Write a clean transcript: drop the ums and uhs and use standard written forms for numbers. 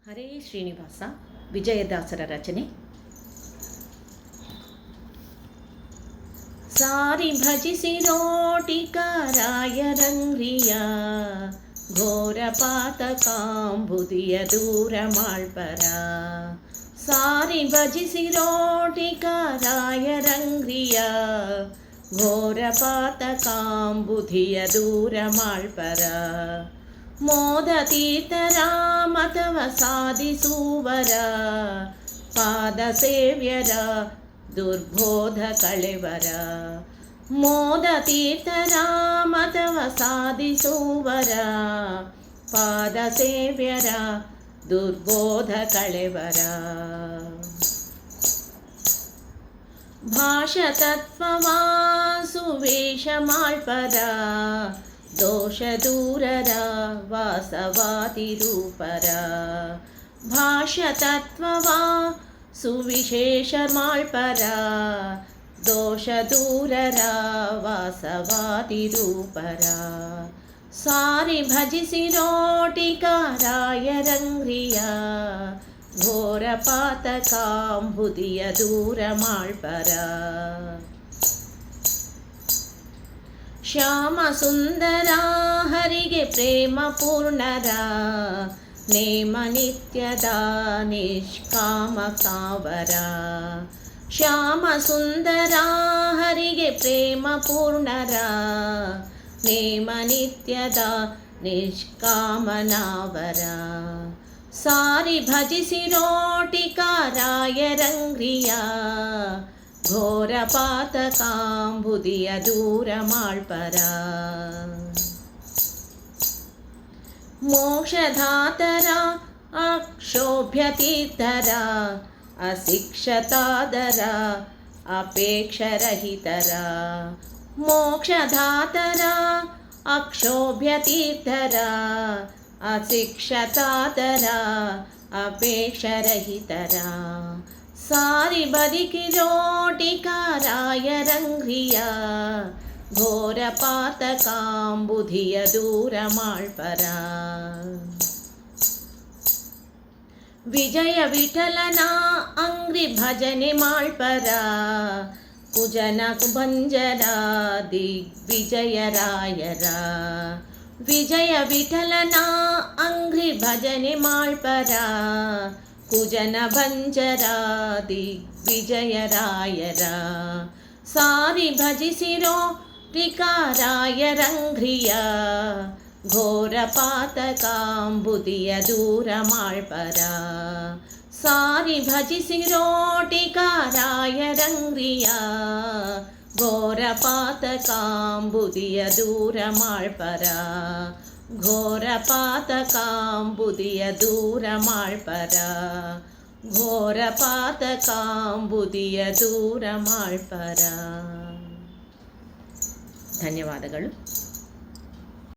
ಹರೇ ಶ್ರೀನಿವಾಸ ವಿಜಯದಾಸರ ರಚನೆ. ಸಾರಿ ಭಜಿಸಿರೋಟಿಕರಾಯರಂಗ್ರಿಯ ಘೋರ ಪಾತಕಾಂಬುದಿಯ ದೂರ ಮಾಳ್ಪರ. ಸಾರಿ ಭಜಿಸಿರೋಟಿಕರಾಯರಂಗ್ರಿಯ ಘೋರ ಪಾತಕಾಂಬುದಿಯ ದೂರ ಮಾಳ್ಪರ. ಮೋದ ತೀರ್ಥರ ಮತವ ಸಾಧಿಸುವರ ಪಾದ ಸೇವ್ಯರ ದುರ್ಬೋಧ ಕಳೆವರ. ಮೋದ ತೀರ್ಥರ ಮತವ ಸಾಧಿಸುವರ ಪಾದ ಸೇವ್ಯರ ದುರ್ಬೋಧ ಕಳೆವರ. ಭಾಷತತ್ವವ ಸುವೇಶ ಮಾಳ್ಪರ ದೋಷ ದೂರರ ವಾಸವಾದಿ ರೂಪರ. ಭಾಷ್ಯತತ್ವವ ಸುವಿಶೇಷ ಮಾಳ್ಪರ ದೋಷ ದೂರರ ವಾಸವಾದಿ ರೂಪರ. ಸಾರಿ ಭಜಿಸಿರೋಟಿಕರಾಯರಂಗ್ರಿಯ ಘೋರ ಪಾತಕಾಂಬುದಿಯ ದೂರ ಮಾಳ್ಪರ. ಶ್ಯಾಮ ಸುಂದರ ಹರಿಗೆ ಪ್ರೇಮ ಪೂರ್ಣರ ನೇಮ ನಿತ್ಯದ ನಿಷ್ಕಾಮ ಕಾವರ. ಶ್ಯಾಮ ಸುಂದರ ಹರಿಗೆ ಪ್ರೇಮ ಪೂರ್ಣರ ನೇಮ ನಿತ್ಯದ ನಿಷ್ಕಾಮನಾವರ. ಸಾರಿ ಭಜಿಸಿರೋಟಿಕರಾಯರಂಗ್ರಿಯ ಘೋರ ಪಾತಕಾಂಬುದಿಯ ದೂರ ಮಾಳ್ಪರ. ಮೋಕ್ಷಧಾತರ ಅಕ್ಷೋಭ್ಯ ತೀರ್ಥರ ಅಶಿಕ್ಷತಾದರ ಅಪೇಕ್ಷರಹಿತರ. ಮೋಕ್ಷಧಾತರ ಅಕ್ಷೋಭ್ಯ ತೀರ್ಥರ ಅಶಿಕ್ಷತಾದರ ಅಪೇಕ್ಷರಹಿತರ. ಸಾರಿ ಬದುಕಿರೋಟಿಕರಾಯರಂಗ್ರಿಯ ಘೋರ ಪಾತಕಾಂಬುದಿಯ ದೂರ ಮಾಳ್ಪರ. ವಿಜಯ ವಿಠಲನ ಅಂಗ್ರಿ ಭಜನೆ ಮಾಳ್ಪರ ಕುಜನ ಭಂಜರ ದಿಗ್ವಿಜಯರಾಯರ. ವಿಜಯ ವಿಠಲನ ಅಂಗ್ರಿ ಭಜನೆ ಮಾಳ್ಪರ ಕುಜನ ಭಂಜರ ದಿಗ್ವಿಜಯರಾಯರ. ಸಾರಿ ಭಜಿಸಿರೋಟಿಕರಾಯರಂಗ್ರಿಯ ಘೋರ ಪಾತಕಾಂಬುದಿಯ ದೂರ ಮಾಳ್ಪರ. ಸಾರಿ ಭಜಿಸಿರೋಟಿಕರಾಯರಂಗ್ರಿಯ ಘೋರ ಪಾತಕಾಂಬುದಿಯ ದೂರ ಮಾಳ್ಪರ. ಘೋರ ಪಾತಕಾಂಬುದಿಯ ದೂರ ಮಾಳ್ಪರ. ಘೋರ ಪಾತಕಾಂಬುದಿಯ ದೂರ ಮಾಳ್ಪರ. ಧನ್ಯವಾದಗಳು.